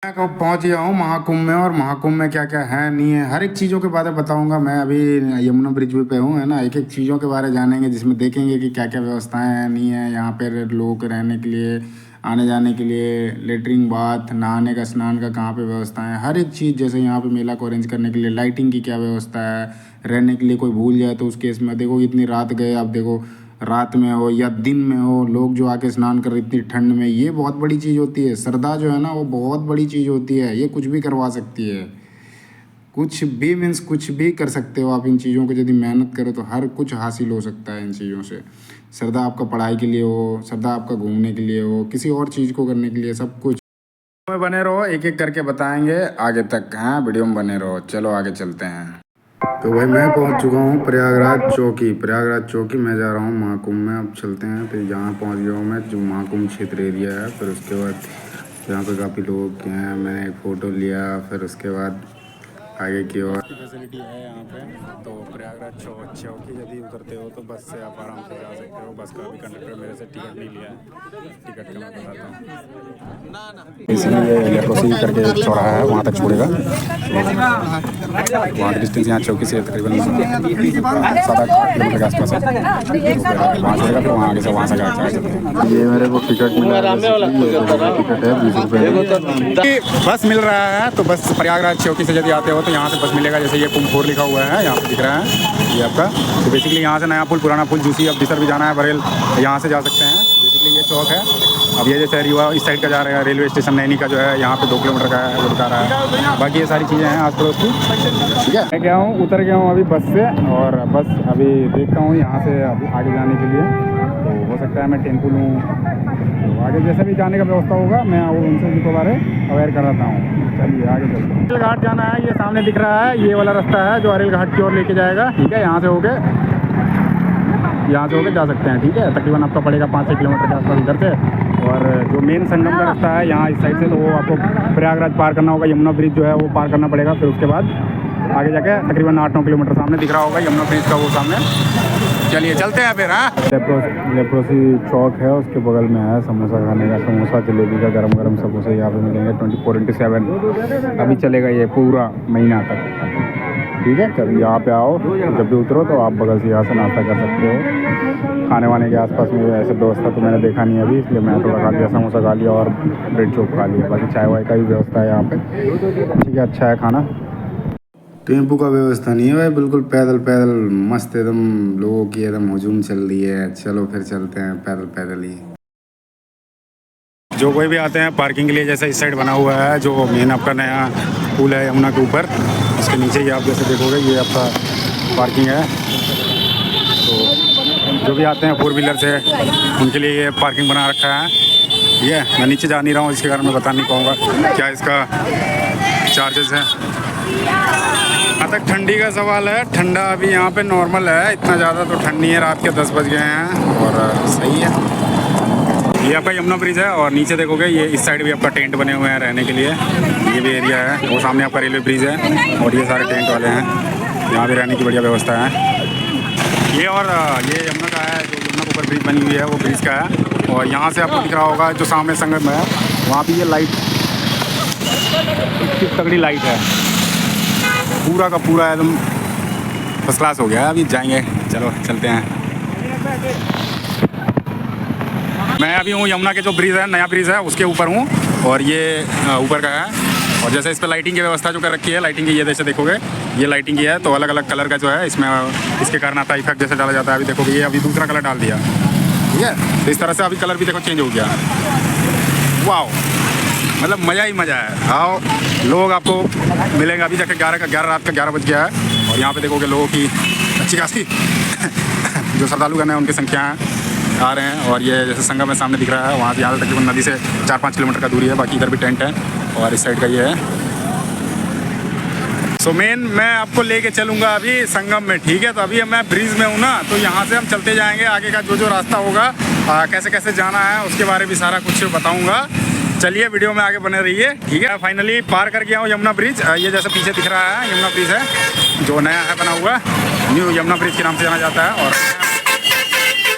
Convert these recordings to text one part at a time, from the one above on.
मैं कब पहुंच गया हूँ महाकुंभ में। और महाकुंभ में क्या क्या है नहीं है, हर एक चीज़ों के बारे में बताऊंगा। मैं अभी यमुना ब्रिज पे हूँ, है ना। एक एक चीज़ों के बारे में जानेंगे, जिसमें देखेंगे कि क्या क्या व्यवस्थाएं हैं नहीं है यहाँ पे लोगों के रहने के लिए, आने जाने के लिए, लेटरिन बाथ, नहाने का, स्नान का कहाँ पे व्यवस्था है, हर एक चीज़। जैसे यहाँ पे मेला को अरेंज करने के लिए लाइटिंग की क्या व्यवस्था है, रहने के लिए कोई भूल जाए तो उस केस में देखो, इतनी रात गए आप देखो, रात में हो या दिन में हो, लोग जो आके स्नान कर रहे इतनी ठंड में, ये बहुत बड़ी चीज़ होती है। श्रद्धा जो है ना, वो बहुत बड़ी चीज़ होती है। ये कुछ भी करवा सकती है, कुछ भी मीन्स कुछ भी कर सकते हो आप इन चीज़ों को। यदि मेहनत करो तो हर कुछ हासिल हो सकता है इन चीज़ों से। श्रद्धा आपका पढ़ाई के लिए हो, श्रद्धा आपका घूमने के लिए हो, किसी और चीज़ को करने के लिए, सब कुछ में बने रहो। एक एक करके बताएंगे आगे तक। हाँ, वीडियो में बने रहो। चलो आगे चलते हैं। तो भाई मैं पहुंच चुका हूँ प्रयागराज चौकी। प्रयागराज चौकी मैं जा रहा हूँ महाकुंभ में। अब चलते हैं। तो यहाँ पहुंच गया हूँ मैं, जो महाकुंभ क्षेत्र एरिया है। फिर उसके बाद यहाँ पे काफ़ी लोग हैं, मैंने एक फ़ोटो लिया। फिर उसके बाद आगे की ओर फैसिलिटी है यहाँ पे। तो प्रयागराज चौकी यदि उतरते हो तो बस से आप आराम से जा सकते हो। बस का भी कंडक्टर मेरे से टिकट नहीं लिया है, टिकट का मैं बताता हूँ। इसलिए लेप्रोसी करके एक चौराहा है, वहाँ तक छोड़ेगा। वहाँ की डिस्टेंस यहाँ चौकी से तकरीबन 7-8 किलोमीटर के आसपास है। वहाँ छोड़ेगा, फिर वहाँ आगे से वहाँ से गाड़ी चलते हैं। ये मेरे को टिकट मिला है, टिकट है 20 रुपये। बस मिल रहा है, तो बस प्रयागराज चौकी से यदि आते हो तो यहाँ से बस मिलेगा। जैसे ये कुंभोर लिखा हुआ है यहाँ पे दिख रहा है ये आपका। तो बेसिकली यहाँ से नया पुल, पुराना पुल, जूसी, अब दिसर भी जाना है, बरेल, यहाँ से जा सकते हैं। बेसिकली ये चौक है। अब ये जैसे रीवा इस साइड का जा रहा है, रेलवे स्टेशन नैनी का जो है यहाँ पे 2 किलोमीटर का है, वो दिखा रहा है। बाकी ये सारी चीज़ें हैं आस पड़ोस की, ठीक है। मैं गया हूँ, उतर गया हूँ अभी बस से, और बस अभी देखता हूँ यहाँ से अभी आगे जाने के लिए। तो हो सकता है मैं टेम्पो लूँ, तो आगे जैसे भी जाने का व्यवस्था होगा मैं उनसे उनको बारे अवेयर कराता हूँ। चलिए आगे चलते हैं। अरेल घाट जाना है, ये सामने दिख रहा है, ये वाला रास्ता है जो अरेल घाट की ओर लेके जाएगा, ठीक है। यहाँ से होके जा सकते हैं, ठीक है। तकरीबन आपका पड़ेगा 5-6 किलोमीटर के आसपास इधर से। और जो मेन संगम का रास्ता है यहाँ इस साइड से, तो वो आपको प्रयागराज पार करना होगा। यमुना ब्रिज जो है वो पार करना पड़ेगा। फिर उसके बाद आगे जाके तकरीबन 8-9 किलोमीटर सामने दिख रहा होगा यमुना ब्रिज का, वो सामने। चलिए चलते हैं फिर। हाँ, लेप्रोसी चौक है, उसके बगल में है समोसा खाने का। समोसा जलेबी का गरम गरम समोसे यहाँ पे मिलेंगे 24/7। अभी चलेगा ये पूरा महीना तक, ठीक है। कभी यहाँ पे आओ, जब भी उतरो तो आप बगल से यहाँ से नाश्ता कर सकते हो। खाने वाने के आसपास में ऐसे व्यवस्था तो मैंने देखा नहीं अभी, इसलिए मैं थोड़ा खा लिया, समोसा खा लिया और ब्रेड चॉप खा लिया। बाकी चाय वाय का भी व्यवस्था है यहाँ पे, ठीक है। अच्छा है खाना। टेम्पो का व्यवस्था नहीं है भाई, बिल्कुल पैदल पैदल मस्त एकदम। लोगों की एकदम हुजूम चल रही है। चलो फिर चलते हैं पैदल पैदल ही। जो कोई भी आते हैं पार्किंग के लिए, जैसे इस साइड बना हुआ है जो मेन आपका नया पुल है यमुना के ऊपर, इसके नीचे ही आप जैसे देखोगे ये आपका पार्किंग है। तो जो भी आते हैं 4 व्हीलर से, उनके लिए ये पार्किंग बना रखा है। ठीक है, मैं नीचे जा नहीं रहा हूँ, इसके कारण मैं बता नहीं पाऊँगा क्या इसका चार्जेस है। जहाँ तक ठंडी का सवाल है, ठंडा अभी यहाँ पे नॉर्मल है, इतना ज़्यादा तो ठंड नहीं है। रात के 10 बज गए हैं और सही है। ये आपका यमुना ब्रिज है, और नीचे देखोगे ये इस साइड भी आपका टेंट बने हुए हैं रहने के लिए। ये भी एरिया है, वो सामने आपका रेलवे ब्रिज है, और ये सारे टेंट वाले हैं। यहाँ भी रहने की बढ़िया व्यवस्था है। ये और ये यमुना का है, जो यमुना के ऊपर ब्रिज बनी हुई है वो ब्रिज का है। और यहाँ से आपको दिख रहा होगा जो सामने संगम है, वहाँ भी ये लाइट, कितनी तगड़ी लाइट है, पूरा का पूरा एकदम फर्स्ट क्लास हो गया। अभी जाएंगे, चलो चलते हैं। मैं अभी हूँ यमुना के जो ब्रिज है, नया ब्रिज है, उसके ऊपर हूँ, और ये ऊपर का है। और जैसे इस पर लाइटिंग की व्यवस्था जो कर रखी है, लाइटिंग की, ये जैसे देखोगे ये लाइटिंग की है, तो अलग अलग कलर का जो है इसमें, इसके कारण आता है इफेक्ट जैसे डाला जाता है। अभी देखोगे ये अभी दूसरा कलर डाल दिया, ठीक है। तो इस तरह से अभी कलर भी देखो चेंज हो गया। वाह, मतलब मज़ा ही मज़ा है। आओ, लोग आपको मिलेंगे। अभी जाकर 11 रात का 11 बज गया है, और यहाँ पे देखोगे लोगों की अच्छी खासी जो श्रद्धालुगण हैं उनकी संख्या आ रहे हैं। और ये जैसे संगम में सामने दिख रहा है, वहाँ से यहाँ तकरीबन नदी से 4-5 किलोमीटर का दूरी है। बाकी इधर भी टेंट है, और इस साइड का ये है। सो मेन मैं आपको लेके चलूँगा अभी संगम में, ठीक है। तो अभी मैं ब्रिज में हूँ ना, तो यहाँ से हम चलते जाएँगे। आगे का जो रास्ता होगा, कैसे कैसे जाना है, उसके बारे में सारा कुछ बताऊँगा। चलिए वीडियो में आगे बने रहिए, ठीक है। फाइनली पार कर गया हूँ यमुना ब्रिज। ये जैसे पीछे दिख रहा है यमुना ब्रिज है, जो नया है बना हुआ, न्यू यमुना ब्रिज के नाम से जाना जाता है। और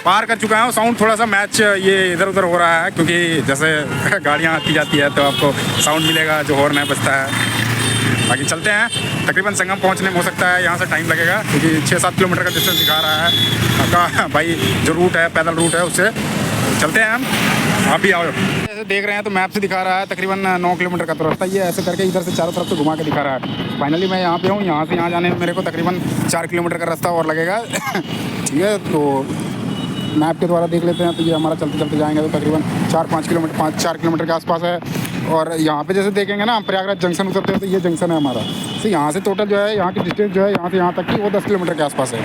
पार कर चुका हूँ। साउंड थोड़ा सा मैच ये इधर उधर हो रहा है क्योंकि जैसे गाड़ियाँ आती जाती है तो आपको साउंड मिलेगा जो हॉर्न है बजता है। बाकी चलते हैं, तकरीबन संगम पहुंचने में हो सकता है यहाँ से टाइम लगेगा क्योंकि 6-7 किलोमीटर का डिस्टेंस दिखा रहा है आपका भाई जो रूट है, पैदल रूट है, उससे चलते हैं हम। आप भी आओ। जैसे देख रहे हैं तो मैप से दिखा रहा है तकरीबन 9 किलोमीटर का तो रास्ता ये ऐसे करके इधर से चारों तरफ से घुमा के दिखा रहा है। फाइनली मैं यहाँ पे हूँ, यहाँ से यहाँ जाने में मेरे को तकरीबन 4 किलोमीटर का रास्ता और लगेगा। ठीक है, तो मैप के द्वारा देख लेते हैं। तो ये हमारा चलते चलते जाएंगे तो तकरीबन 4-5 किलोमीटर 5-4 किलोमीटर के आसपास है। और यहाँ पे जैसे देखेंगे ना, प्रयागराज जंक्शन उतरते हैं तो ये जंक्शन है हमारा। तो यहाँ से टोटल जो है यहाँ की डिस्टेंस जो है यहाँ से यहाँ तक की वो 10 किलोमीटर के आसपास है।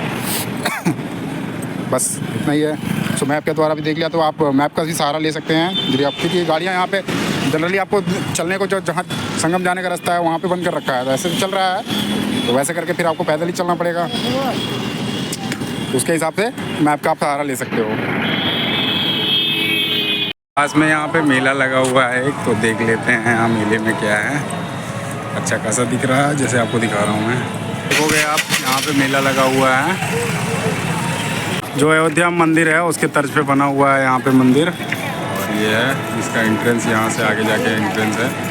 बस इतना ही है। सो मैप के द्वारा भी देख लिया तो आप मैप का भी सहारा ले सकते हैं यदि आप, क्योंकि गाड़ियाँ यहाँ पे जनरली आपको चलने को जो जहाँ संगम जाने का रास्ता है वहाँ पे बंद कर रखा है। तो ऐसे चल रहा है तो वैसे करके फिर आपको पैदल ही चलना पड़ेगा। तो उसके हिसाब से मैप का आप सहारा ले सकते हो। पास में यहाँ पे मेला लगा हुआ है एक, तो देख लेते हैं यहाँ मेले में क्या है। अच्छा खासा दिख रहा है जैसे आपको दिखा रहा हूँ मैं। देखोगे आप यहाँ पे मेला लगा हुआ है, जो अयोध्या मंदिर है उसके तर्ज पे बना हुआ है यहाँ पे मंदिर। और ये है इसका एंट्रेंस, यहाँ से आगे जाके एंट्रेंस है।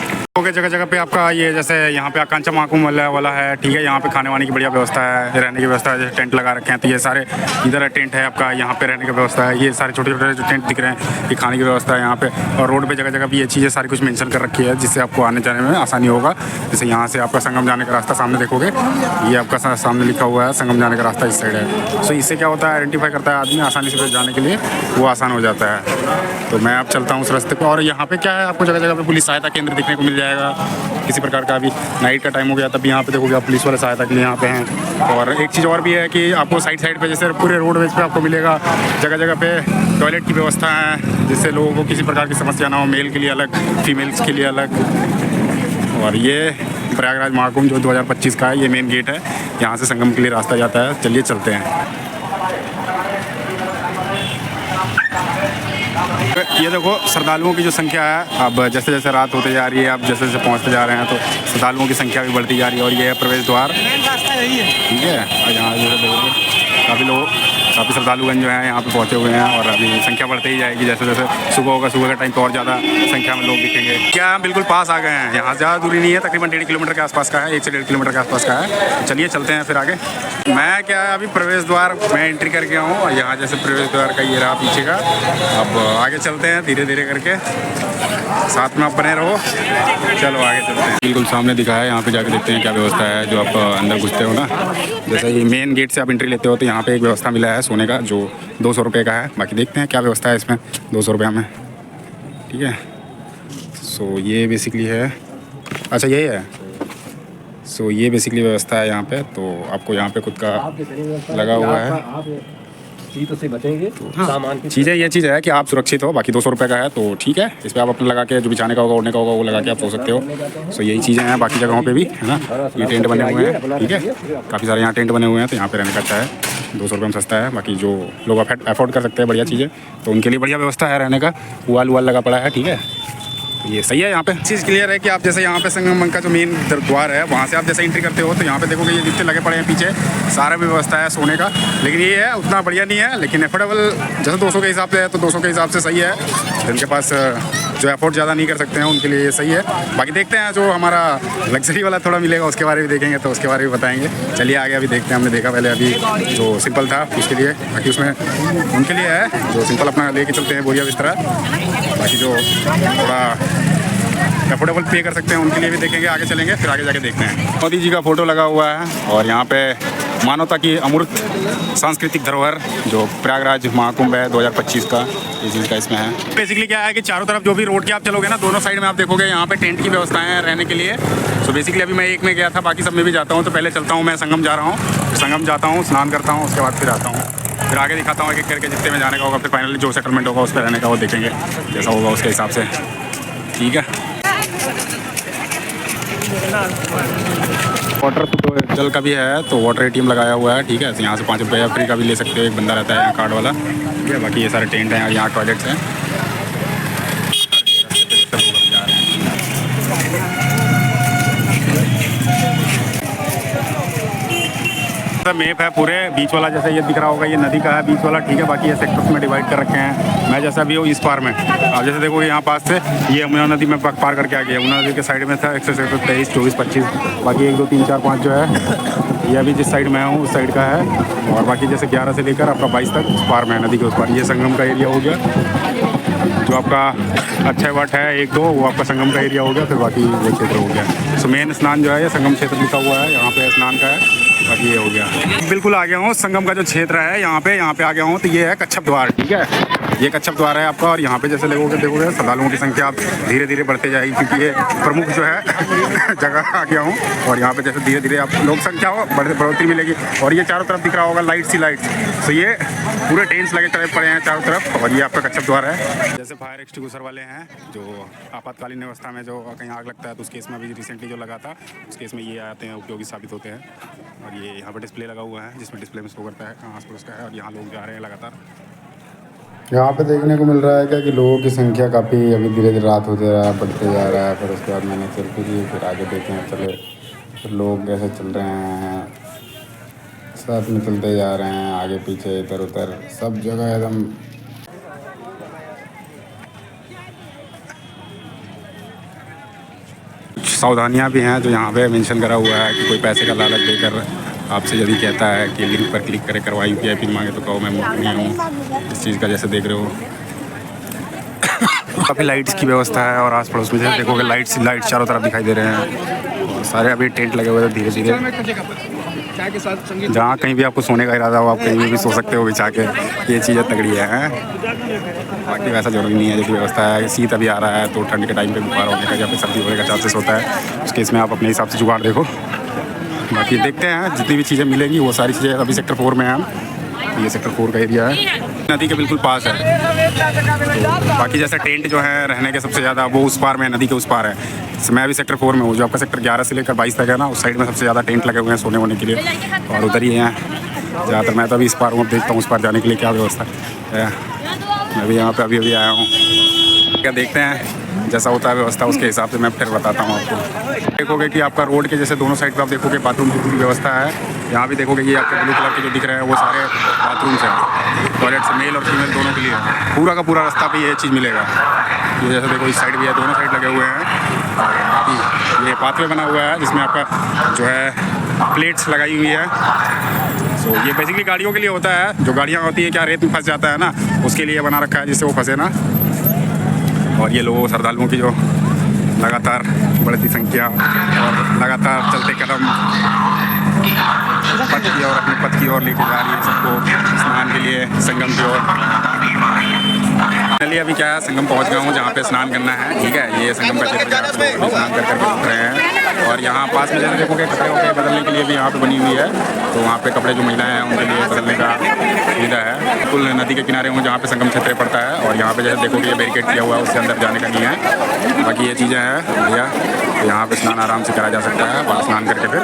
जगह जगह पे आपका ये जैसे यहाँ पे आकांक्षा महाकुंभ वाला है। ठीक है, यहाँ पे खाने वाने की बढ़िया व्यवस्था है, रहने की व्यवस्था है। जैसे टेंट लगा रखे हैं तो ये सारे इधर टेंट है आपका, यहाँ पे रहने की व्यवस्था है। ये सारे छोटे छोटे जो टेंट दिख रहे हैं ये खाने की व्यवस्था है यहाँ पे। और रोड पे जगह जगह भी ये चीज़ें सारी कुछ मेंशन कर रखी है जिससे आपको आने जाने में आसानी होगा। जैसे यहाँ से आपका संगम जाने का रास्ता सामने देखोगे, ये आपका सामने लिखा हुआ है संगम जाने का रास्ता इस साइड है। सो इससे क्या होता है, आइडेंटिफाई करता है आदमी, आसानी से जाने के लिए वो आसान हो जाता है। तो मैं अब चलता हूँ उस रास्ते पर। और यहाँ पे क्या है, आपको जगह जगह पे पुलिस सहायता केंद्र देखने को मिल जाएगा किसी प्रकार का। अभी नाइट का टाइम हो गया तब यहाँ पे देखोगे आप पुलिस वाले सहायता के लिए यहाँ पे हैं। और एक चीज़ और भी है कि आपको साइड पे जैसे पूरे रोडवेज पे आपको मिलेगा जगह जगह पे टॉयलेट की व्यवस्था है, जिससे लोगों को किसी प्रकार की समस्या ना हो। मेल के लिए अलग, फीमेल्स के लिए अलग। और ये प्रयागराज महाकुंभ जो 2025 का है, ये मेन गेट है, यहाँ से संगम के लिए रास्ता जाता है। चलिए चलते हैं। ये देखो श्रद्धालुओं की जो संख्या है, अब जैसे जैसे रात होते जा रही है, अब जैसे जैसे पहुंचते जा रहे हैं तो श्रद्धालुओं की संख्या भी बढ़ती जा रही है। और ये है प्रवेश द्वार, ठीक है। और यहाँ काफ़ी श्रद्धालुगण जो हैं यहाँ पे पहुँचे हुए हैं और अभी संख्या बढ़ती ही जाएगी जैसे जैसे सुबह होगा। सुबह का टाइम तो और ज़्यादा संख्या में लोग दिखेंगे। क्या बिल्कुल पास आ गए हैं, यहाँ ज़्यादा दूरी नहीं है, तकरीबन 1.5 किलोमीटर के आसपास का है, 1 से 1.5 किलोमीटर के आसपास का है। चलिए चलते हैं फिर आगे। मैं क्या है, अभी प्रवेश द्वार मैं एंट्री करके आऊँ और यहाँ जैसे प्रवेश द्वार का ये रहा पीछे का। अब आगे चलते हैं धीरे धीरे करके, साथ में आप बने रहो। चलो आगे चलते हैं। बिल्कुल सामने दिखा है, यहाँ पे जाके देखते हैं क्या व्यवस्था है। जो आप अंदर घुसते हो ना, जैसे ये मेन गेट से आप एंट्री लेते हो तो यहाँ पे एक व्यवस्था मिला है सोने का जो 200 रुपये का है। बाकी देखते हैं क्या व्यवस्था है इसमें 200 रुपये में, ठीक है। सो ये बेसिकली है, अच्छा यही है। सो ये बेसिकली व्यवस्था है यहाँ पे। तो आपको यहाँ पे खुद का लगा हुआ है, चीज़ों से बचेंगे तो सामान की चीज़ें। ये चीज़ है कि आप सुरक्षित हो। बाकी 200 रुपये का है तो ठीक है, इस पर आप अपने लगा के जो बिछाने का होगा, ओढ़ने का होगा, वो लगा के आप सो सकते हो। सो यही चीज़ें हैं बाकी जगहों पे भी, है ना। ये टेंट बने हुए हैं, ठीक है, काफ़ी सारे यहाँ टेंट बने हुए हैं। तो यहाँ पे रहने का अच्छा है, 200 रुपये में सस्ता है। बाकी जो लोग अफोर्ड कर सकते हैं बढ़िया चीज़ें, तो उनके लिए बढ़िया व्यवस्था है रहने का। वाल लगा पड़ा है, ठीक है। तो ये सही है। यहाँ पे चीज़ क्लियर है कि आप जैसे यहाँ पे संगम का जो मेन द्वार है वहाँ से आप जैसे एंट्री करते हो तो यहाँ पे देखोगे ये जितने लगे पड़े हैं पीछे सारा व्यवस्था है सोने का। लेकिन ये है उतना बढ़िया नहीं है, लेकिन एफोर्डेबल जैसे 200 के हिसाब से है तो 200 के हिसाब से सही है। जिनके पास जो एफोर्ड ज़्यादा नहीं कर सकते हैं उनके लिए ये सही है। बाकी देखते हैं जो हमारा लग्जरी वाला थोड़ा मिलेगा उसके बारे में देखेंगे, तो उसके बारे में बताएंगे। चलिए आगे अभी देखते हैं। हमने देखा पहले अभी जो सिंपल था उसके लिए, बाकी उसमें उनके लिए है जो सिंपल अपना लेके चलते हैं बोरिया बिस्तरा। बाकी जो थोड़ा अफोर्डेबल पे कर सकते हैं उनके लिए भी देखेंगे, आगे चलेंगे फिर आगे जाके देखते हैं। मोदी जी का फोटो लगा हुआ है और यहाँ पे मानवता की अमूर्त सांस्कृतिक धरोहर जो प्रयागराज महाकुंभ है 2025 का, ये चीज़ का इसमें है। बेसिकली क्या है कि चारों तरफ जो भी रोड के आप चलोगे ना, दोनों साइड में आप देखोगे यहाँ पे टेंट की व्यवस्थाएं हैं रहने के लिए। सो बेसिकली अभी मैं एक में गया था, बाकी सब में भी जाता हूँ। तो पहले चलता हूँ, मैं संगम जा रहा हूँ, संगम जाता हूँ, स्नान करता हूँ, उसके बाद फिर आता हूँ, फिर आगे दिखाता हूँ एक एक करके जितने में जाने का होगा। फिर फाइनली जो सेटलमेंट होगा उस पर रहने का वो देखेंगे जैसा होगा उसके हिसाब से, ठीक है। वाटर तो जल का भी है तो वाटर एटीएम लगाया हुआ है, ठीक है। तो यहाँ से 5 रुपये फ्री का भी ले सकते हो, एक बंदा रहता है यहाँ कार्ड वाला, ठीक है। बाकी ये सारे टेंट हैं, यहाँ टॉयलेट्स हैं। सा मैप है पूरे बीच वाला, जैसे ये दिख रहा होगा, ये नदी का है बीच वाला, ठीक है। बाकी ये सेक्टर्स में डिवाइड कर रखे हैं। मैं जैसा भी हूँ इस पार में, अब जैसे देखोगे यहाँ पास से ये यमुना नदी में पार करके आ गया। यमुना नदी के साइड में था 123, 24, 25, बाकी 1, 2, 3, 4, 5 जो है ये अभी जिस साइड में हूँ उस साइड का है। और बाकी जैसे 11 से लेकर आपका 22 तक उस पार में है, नदी के उस पार। ये संगम का एरिया हो गया। जो आपका अच्छा वट है 1, 2 वो आपका संगम का एरिया हो गया। फिर बाकी वो क्षेत्र हो गया। सो मेन स्नान जो है ये संगम क्षेत्र लिखा हुआ है, यहाँ पे स्नान का है। बाकी ये हो गया। बिल्कुल आ गया हूँ संगम का जो क्षेत्र है, यहाँ पे आ गया हूँ। तो ये है कच्छप द्वार, ठीक है। ये कच्छप द्वार है आपका। और यहाँ पे जैसे देखोगे श्रद्धालुओं की संख्या आप धीरे धीरे बढ़ते जाएगी, क्योंकि ये प्रमुख जो है जगह आ गया हूँ। और यहाँ पे जैसे धीरे धीरे आप लोग संख्या हो बढ़ोतरी मिलेगी। और ये चारों तरफ दिख रहा होगा लाइट्स ही लाइट्स। तो ये पूरे टेंट्स लगे चढ़े पड़े हैं चारों तरफ। और ये आपका कच्छप द्वार है। जैसे फायर एक्सटिंग्विशर वाले हैं जो आपातकालीन अवस्था में जो कहीं आग लगता है, तो उस केस में अभी रिसेंटली जो लगा था उस केस में ये आते हैं, उपयोगी साबित होते हैं। और ये यहाँ पर डिस्प्ले लगा हुआ है, जिसमें डिस्प्ले में शो करता है कहाँ आस-पड़ोस का है। और यहाँ लोग जा रहे हैं लगातार। यहाँ पे देखने को मिल रहा है क्या कि लोगों की संख्या काफ़ी अभी धीरे धीरे रात होते रहा बढ़ते जा रहा है। फिर उसके बाद मैंने सेल्फी ली, फिर आगे देखे हैं चले, फिर लोग कैसे चल रहे हैं, साथ में चलते जा रहे हैं, आगे पीछे इधर उधर सब जगह एकदम। सावधानियां भी हैं जो यहाँ पे मेंशन करा हुआ है कि कोई पैसे का लालच देकर आपसे यदि कहता है कि लिंक पर क्लिक करें, करवा UPI पिन मांगे तो कहो मैं मूर्ख नहीं हूँ। इस चीज़ का जैसे देख रहे हो काफ़ी लाइट्स की व्यवस्था है। और आस पड़ोस में जैसे देखोगे लाइट्स चारों तरफ दिखाई दे रहे हैं। और सारे अभी टेंट लगे हुए थे धीरे धीरे। जहाँ कहीं भी आपको सोने का इरादा हो आप कहीं भी सो सकते हो बिछा के। ये चीज़ें तगड़ी है। बाकी वैसा जरूरी नहीं है, जो व्यवस्था है। शीत अभी आ रहा है तो ठंड के टाइम पे बुखार होने का या फिर सर्दी होने का चांसेस होता है। उस केस में आप अपने हिसाब से जुगाड़ देखो। बाकी देखते हैं जितनी भी चीज़ें मिलेंगी वो सारी चीज़ें। अभी सेक्टर 4 में हैं हम। ये सेक्टर 4 का एरिया है, नदी के बिल्कुल पास है। तो बाकी जैसे टेंट जो है रहने के सबसे ज़्यादा वो उस पार में, नदी के उस पार है। मैं अभी सेक्टर 4 में हूँ। जो आपका सेक्टर 11 से लेकर 22 तक है ना, उस साइड में सबसे ज़्यादा टेंट लगे हुए हैं सोने वोने के लिए। और उधर ही हैं ज़्यादातर। मैं तो अभी इस पार हूँ, देखता हूँ उस पार जाने के लिए क्या व्यवस्था है। मैं भी यहाँ पर अभी आया हूँ। क्या देखते हैं जैसा होता है व्यवस्था, उसके हिसाब से मैं फिर बताता हूँ आपको। देखोगे कि आपका रोड के जैसे दोनों साइड पे आप देखोगे बाथरूम की पूरी व्यवस्था है। यहाँ भी देखोगे कि आपके ब्लू कलर के जो दिख रहे हैं वो सारे बाथरूम्स हैं। टॉयलेट्स मेल और फीमेल दोनों के लिए पूरा का पूरा रास्ता पे ये चीज़ मिलेगा। ये जैसे देखो इस साइड भी है, दोनों साइड लगे हुए हैं। ये पाथवे बना हुआ है जिसमें आपका जो है प्लेट्स लगाई हुई है। सो ये बेसिकली गाड़ियों के लिए होता है। जो गाड़ियाँ होती है क्या रेत में फंस जाता है ना, उसके लिए बना रखा है जिससे वो फंसे ना। और ये लोगों श्रद्धालुओं की जो लगातार बढ़ती संख्या और लगातार चलते कदम पथ की और अपने पथ की ओर लेके जा रही है सबको स्नान के लिए संगम की ओर। फाइनली अभी क्या है संगम पहुंच गया हूँ जहाँ पे स्नान करना है, ठीक है। ये संगम का क्षेत्र है, स्नान कर करके उठ रहे हैं। और यहाँ पास में जैसे देखोगे कपड़े वपड़े बदलने के लिए भी यहाँ पे बनी हुई है। तो वहाँ पे कपड़े जो महिलाएं हैं उनके लिए बदलने का सुविधा है। बिल्कुल नदी के किनारे हूँ जहाँ पे संगम क्षेत्र पड़ता है। और यहाँ पे जैसे देखोगे ये बैरिकेड किया हुआ है, उसके अंदर जाने का नहीं है। बाकी ये चीज़ें हैं भैया, तो यहाँ पे स्नान आराम से करा जा सकता है। वहाँ स्नान करके फिर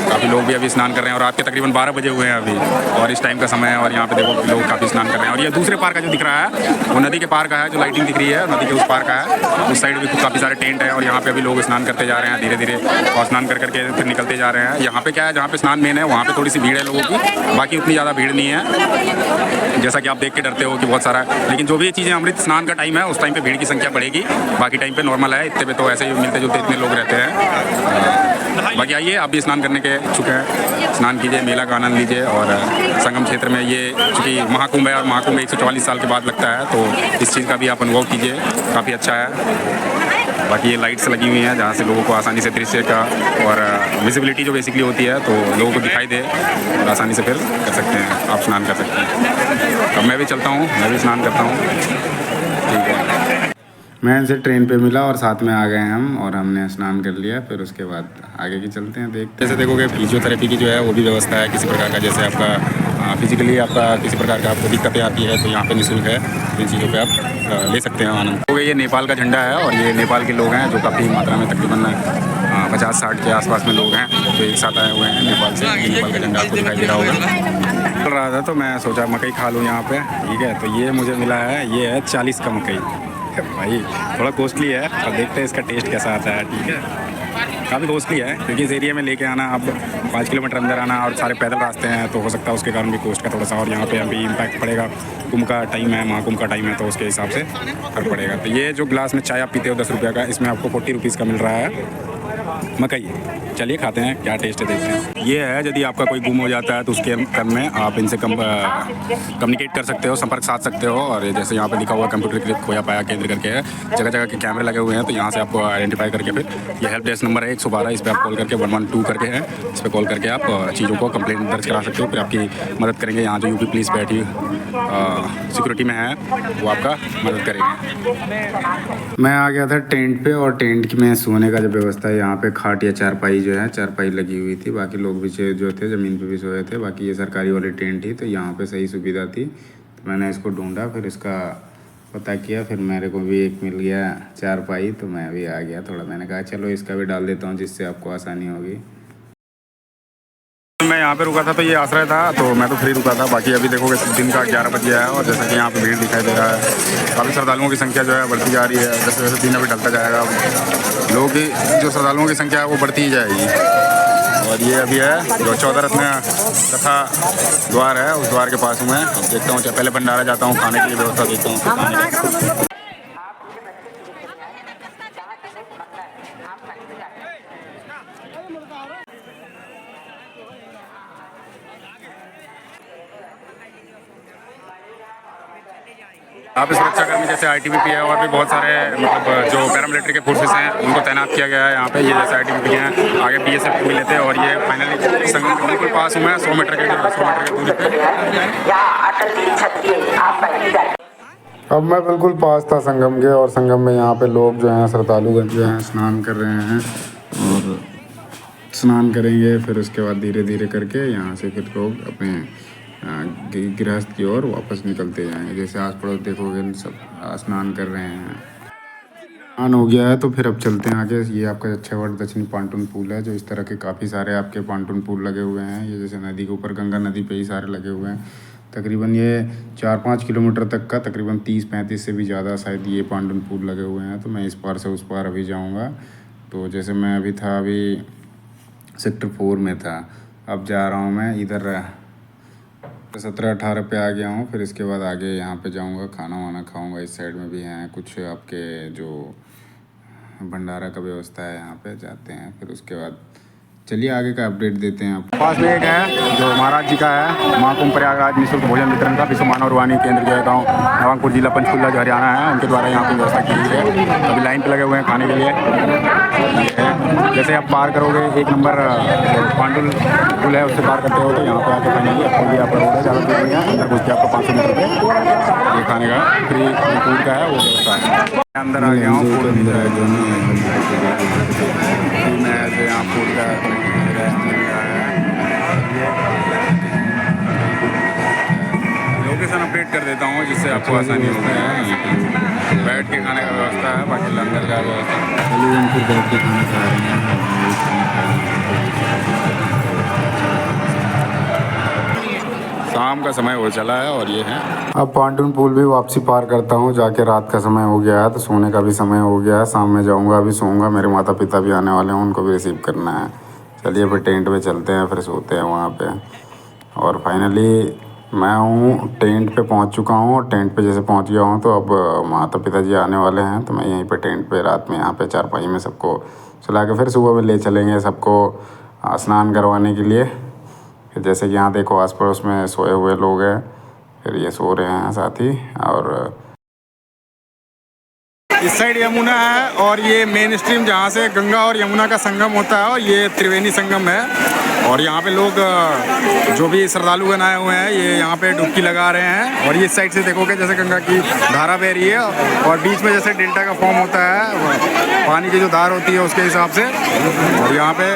काफ़ी लोग भी अभी स्नान कर रहे हैं। और रात के तकरीबन 12 बजे हुए हैं अभी, और इस टाइम का समय है। और यहाँ पे देखो लोग काफ़ी स्नान कर रहे हैं। और ये दूसरे पार का जो दिख रहा है वो नदी के पार का है, जो लाइटिंग दिख रही है नदी के उस पार का है। उस साइड भी काफ़ी सारे टेंट हैं। और यहाँ पे अभी लोग स्नान करते जा रहे हैं धीरे धीरे, और स्नान कर करके फिर निकलते जा रहे हैं। यहाँ पे क्या है, जहाँ पे स्नान मेन है वहाँ पे थोड़ी सी भीड़ है लोगों की, बाकी उतनी ज़्यादा भीड़ नहीं है जैसा कि आप देख के डरते हो कि बहुत सारा। लेकिन जो भी ये चीज़ें अमृत स्नान का टाइम है उस टाइम पे भीड़ की संख्या बढ़ेगी, बाकी टाइम पे नॉर्मल है। इतने पे तो ऐसे ही मिलते जुलते इतने लोग रहते हैं। बाकी आइए आप भी स्नान करने के इच्छुक हैं, स्नान कीजिए, मेला का आनंद लीजिए। और संगम क्षेत्र में ये चूँकि महाकुंभ है और महाकुंभ 144 साल के बाद लगता है, तो इस चीज़ का भी आप अनुभव कीजिए, काफ़ी अच्छा है। बाकी ये लाइट्स लगी हुई हैं जहाँ से लोगों को आसानी से दृश्य का और विजिबिलिटी जो बेसिकली होती है तो लोगों को दिखाई दे और आसानी से फिर कर सकते हैं, आप स्नान कर सकते हैं। अब मैं भी चलता हूँ, मैं भी स्नान करता हूँ, ठीक है। मैं इनसे ट्रेन पे मिला और साथ में आ गए हम, और हमने स्नान कर लिया। फिर उसके बाद आगे की चलते हैं, देखते। जैसे देखोगे फिजियोथेरेपी की जो है वो भी व्यवस्था है किसी प्रकार का। जैसे आपका फिजिकली आपका किसी प्रकार का आपको दिक्कतें आती है तो यहाँ पे निःशुल्क है, इन चीज़ों पे आप ले सकते हैं आनंद। तो ये नेपाल का झंडा है और ये नेपाल के लोग हैं जो काफ़ी मात्रा में तकरीबन 50-60 के आसपास में लोग हैं जो एक साथ आए हुए हैं नेपाल से। नेपाल का झंडा आपको दिखाई दे रहा होगा। चल रहा था तो मैं सोचा मकई खा लूँ यहाँ पे, ठीक है। तो ये मुझे मिला है, ये है 40 का मकई भाई थोड़ा कॉस्टली है, और देखते हैं इसका टेस्ट कैसा आता है। ठीक है, काफ़ी कॉस्टली है क्योंकि इस एरिया में लेके आना, अब 5 किलोमीटर अंदर आना और सारे पैदल रास्ते हैं, तो हो सकता है उसके कारण भी कॉस्ट का थोड़ा सा, और यहाँ पे अभी इम्पैक्ट पड़ेगा। कुंभ का टाइम है, महाकुंभ का टाइम है, तो उसके हिसाब से फर्क पड़ेगा। तो ये जो ग्लास में चाय आप पीते हो 10 रुपये का, इसमें आपको 40 रुपीज़ का मिल रहा है मकई। चलिए खाते हैं क्या टेस्ट है, देखते हैं। ये है, यदि आपका कोई गुम हो जाता है तो उसके क्रम में आप इनसे कम्युनिकेट कर सकते हो, संपर्क साध सकते हो। और जैसे यहाँ पे लिखा हुआ कंप्यूटर क्लिक खोया पाया केंद्र करके है, जगह जगह के कैमरे लगे हुए हैं, तो यहाँ से आपको आइडेंटिफाई करके फिर ये हेल्प डेस्क नंबर है 112, इस पर आप कॉल करके 112 करके है, इस पर कॉल करके आप चीज़ों को कंप्लेंट दर्ज करा सकते हो, फिर आपकी मदद करेंगे। यहाँ जो यूपी पुलिस बैठी सिक्योरिटी में है वो आपका मदद करेगी। मैं आ गया था टेंट पे, और टेंट में सोने का जो व्यवस्था है, यहाँ पे खाट या चारपाई जो है, चारपाई लगी हुई थी। बाकी लोग भी जो थे ज़मीन पे भी सोए थे। बाकी ये सरकारी वाली टेंट थी, तो यहाँ पे सही सुविधा थी, तो मैंने इसको ढूंढा, फिर इसका पता किया, फिर मेरे को भी एक मिल गया चारपाई, तो मैं भी आ गया थोड़ा। मैंने कहा चलो इसका भी डाल देता हूँ, जिससे आपको आसानी होगी। मैं यहाँ पे रुका था तो ये आश्रय था, तो मैं तो फ्री रुका था। बाकी अभी देखोगे दिन का 11 बज गया है, और जैसा कि यहाँ पे भीड़ दिखाई दे रहा है, काफ़ी श्रद्धालुओं की संख्या जो है बढ़ती जा रही है। जैसे जैसे दिन अभी ढलता जाएगा, लोगों की जो श्रद्धालुओं की संख्या है वो बढ़ती ही जाएगी। और ये अभी है जो 14 रत्न कथा द्वार है, उस द्वार के पास हूँ मैं। देखता हूँ, पहले भंडारा जाता हूँ, खाने की व्यवस्था देखता हूँ। आप सुरक्षाकर्मी जैसे ITBP है, और भी बहुत सारे मतलब जो पैरामिलिट्री के फोर्सेस हैं उनको तैनात किया गया है यहाँ पे। ये जैसे ITBP हैं, आगे BSF भी लेते हैं। और ये फाइनली संगम के बिल्कुल पास हूँ मैं, 100 मीटर के दूरी पे। अब मैं बिल्कुल पास था संगम के, और संगम में यहाँ पे लोग जो हैं, श्रद्धालुगण जो हैं, स्नान कर रहे हैं, और स्नान करेंगे। फिर उसके बाद धीरे धीरे करके यहाँ से फिर लोग अपने गृहस्थ की ओर वापस निकलते जाएंगे। जैसे आस पड़ोस देखोगे सब स्नान कर रहे हैं। स्नान हो गया है, तो फिर अब चलते हैं आगे। ये आपका अच्छागढ़ दक्षिणी पांटून पुल है, जो इस तरह के काफ़ी सारे आपके पांटून पुल लगे हुए हैं। ये जैसे नदी के ऊपर, गंगा नदी पे ही सारे लगे हुए हैं। तकरीबन ये 4-5 किलोमीटर तक का, तकरीबन 30-35 से भी ज़्यादा शायद ये पांटून पुल लगे हुए हैं। तो मैं इस पार से उस पार अभी जाऊँगा। तो जैसे मैं अभी था, अभी सेक्टर 4 में था, अब जा रहा हूँ मैं इधर 17-18 पे आ गया हूँ। फिर इसके बाद आगे यहाँ पे जाऊँगा, खाना वाना खाऊँगा। इस साइड में भी हैं कुछ आपके जो भंडारा का व्यवस्था है, यहाँ पे जाते हैं। फिर उसके बाद चलिए आगे का अपडेट देते हैं आपको। पास में एक है जो महाराज जी का है, महाकुंभ प्रयागराज निःशुल्क भोजन वितरण का, विश्व मानव रूहानी केंद्र जो है गाँव नवांगपुर जिला पंचकुला जो हरियाणा है, उनके द्वारा यहाँ पे व्यवस्था की गई है। अभी लाइन पे लगे हुए हैं खाने के लिए। जैसे आप पार करोगे 1 नंबर पांडुल पुल है, उससे पार करते हो तो यहाँ पे आके फाइनली आपको भी आपका रोड है, ज़्यादा दूर नहीं है। अंदर घुस के आपको 500 मीटर पे ये खाने का फ्री फूड का है वो व्यवस्था है। अंदर आ गया हूँ, फूड मिल रहा है जो मैं ऐसे यहाँ फूड का मिल रहा है। लोकेशन अपडेट कर देता हूँ जिससे आपको आसानी होती है। बैठ के खाने का व्यवस्था है, बाकी लंगर का व्यवस्था फिर बैठ के खाना खा रहे हैं। शाम का समय हो चला है, और ये है अब पांटून पुल भी वापसी पार करता हूँ जाके। रात का समय हो गया है, तो सोने का भी समय हो गया है। शाम में जाऊँगा, अभी सोऊंगा। मेरे माता पिता भी आने वाले हैं, उनको भी रिसीव करना है। चलिए फिर टेंट पे चलते हैं, फिर सोते हैं वहाँ पे। और फाइनली मैं हूँ टेंट पे पहुँच चुका हूँ, और टेंट पे जैसे पहुँच गया हूँ, तो अब माता पिता जी आने वाले हैं। तो मैं यहीं पे टेंट पे रात में यहाँ पे चारपाई में सबको सुला के फिर सुबह में ले चलेंगे सबको स्नान करवाने के लिए। फिर जैसे कि यहाँ देखो आस पड़ोस में सोए हुए लोग हैं, फिर ये सो रहे हैं साथ ही। और इस साइड यमुना है, और ये मेन स्ट्रीम जहाँ से गंगा और यमुना का संगम होता है, और ये त्रिवेणी संगम है। और यहाँ पे लोग जो भी श्रद्धालुगण आए हुए हैं, ये यहाँ पे डुबकी लगा रहे हैं। और ये साइड से देखोगे जैसे गंगा की धारा बह रही है, और बीच में जैसे डेल्टा का फॉर्म होता है, पानी की जो धार होती है उसके हिसाब से। और यहाँ पे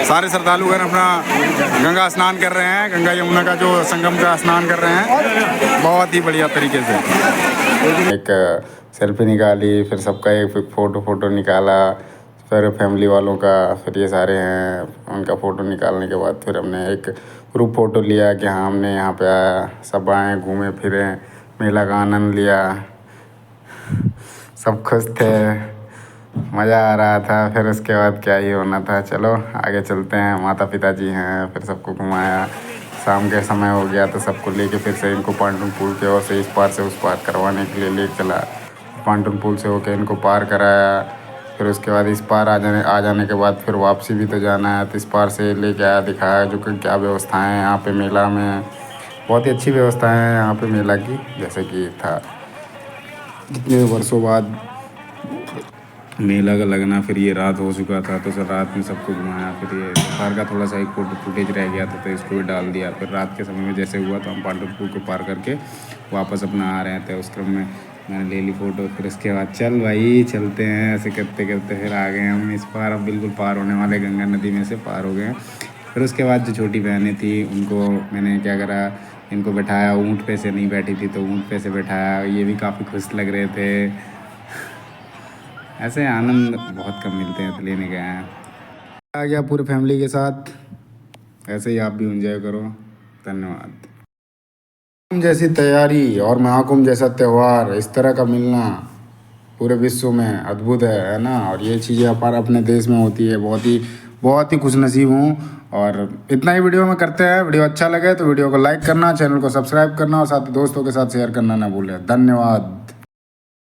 सारे श्रद्धालुगण अपना गंगा स्नान कर रहे हैं, गंगा यमुना का जो संगम का स्नान कर रहे हैं, बहुत ही बढ़िया तरीके से। एक सेल्फी निकाली, फिर सबका एक फ़ोटो निकाला, फिर फैमिली वालों का, फिर ये सारे हैं उनका फ़ोटो निकालने के बाद फिर हमने एक ग्रुप फ़ोटो लिया कि हाँ हमने यहाँ पे आया, सब आए, घूमे फिरे, मेला का आनंद लिया। सब खुश थे, मज़ा आ रहा था। फिर उसके बाद क्या ही होना था। चलो आगे चलते हैं। माता पिताजी हैं, फिर सबको घुमाया। शाम के समय हो गया तो सबको लेके फिर से इनको पांटून पुल के ओर से इस पार से उस पार करवाने के लिए ले चला। पांटून पुल से होके इनको पार कराया। फिर उसके बाद इस पार आ जाने के बाद फिर वापसी भी तो जाना है, तो इस पार से लेके आया, दिखाया जो कि क्या व्यवस्थाएं हैं यहाँ पे मेला में। बहुत ही अच्छी व्यवस्थाएं हैं यहाँ पे मेला की, जैसे कि था कितने वर्षों बाद मेला का लगना। फिर ये रात हो चुका था तो सर रात में सबको घुमाया। फिर ये सफार का थोड़ा सा एक फुटेज रह गया था तो इसको भी डाल दिया। फिर रात के समय में जैसे हुआ तो हम पांटून पुल को पार करके वापस अपना आ रहे थे। उस क्रम में मैंने ले ली फ़ोटो। फिर उसके बाद चल भाई चलते हैं, ऐसे करते करते फिर आ गए हम इस पार। अब बिल्कुल पार होने वाले, गंगा नदी में से पार हो गए हैं। फिर उसके बाद जो छोटी बहनें थी उनको मैंने क्या करा, इनको बैठाया। ऊँट पे से नहीं बैठी थी तो ऊँट पे से बैठाया। ये भी काफ़ी खुश लग रहे थे। ऐसे आनंद बहुत कम मिलते हैं तो लेने गए हैं। आ गया पूरी फैमिली के साथ। ऐसे ही आप भी एंजॉय करो। धन्यवाद। कुंभ जैसी तैयारी और महाकुंभ जैसा त्यौहार, इस तरह का मिलना पूरे विश्व में अद्भुत है ना। और ये चीज़ें अपार अपने देश में होती है। बहुत ही खुशनसीब हूँ। और इतना ही वीडियो में करते हैं। वीडियो अच्छा लगे तो वीडियो को लाइक करना, चैनल को सब्सक्राइब करना और साथ दोस्तों के साथ शेयर करना ना भूलें। धन्यवाद।